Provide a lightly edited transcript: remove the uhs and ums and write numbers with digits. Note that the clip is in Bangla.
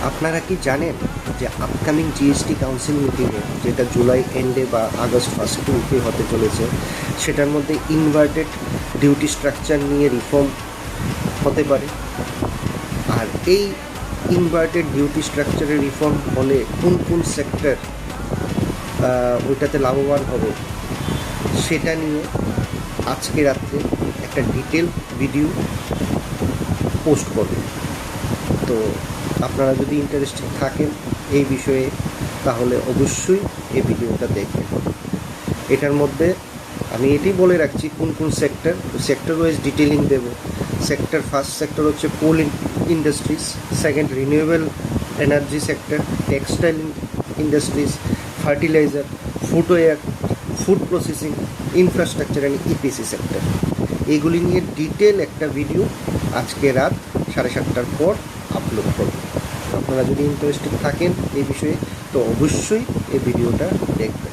আপনারা কি জানেন যে আপকামিং জিএসটি কাউন্সিল মিটিংয়ে, যেটা জুলাই এন্ডে বা আগস্ট ফার্স্ট উইকে হতে চলেছে, সেটার মধ্যে ইনভার্টেড ডিউটি স্ট্রাকচার নিয়ে রিফর্ম হতে পারে। আর এই ইনভার্টেড ডিউটি স্ট্রাকচারের রিফর্ম হলে কোন কোন সেক্টর ওইটাতে লাভবান হবে, সেটা নিয়ে আজকে রাত্রে একটা ডিটেল ভিডিও পোস্ট করবে। তো আপনারা যদি ইন্টারেস্টেড থাকেন এই বিষয়ে, তাহলে অবশ্যই এই ভিডিওটা দেখবেন। এটার মধ্যে আমি এটি বলে রাখছি কোন কোন সেক্টর, সেক্টর ওয়াইজ ডিটেলিং দেব। ফার্স্ট সেক্টর হচ্ছে coal industries, second renewable energy sector, textile industries, fertiliser, footwear, food processing, infrastructure and EPC sector. এগুলি নিয়ে ডিটেল একটা ভিডিও আজকে রাত 7:30টার পর আপলোড করব। আপনারা যদি ইন্টারেস্টেড থাকেন এই বিষয়ে, তো অবশ্যই এই ভিডিওটা দেখবেন।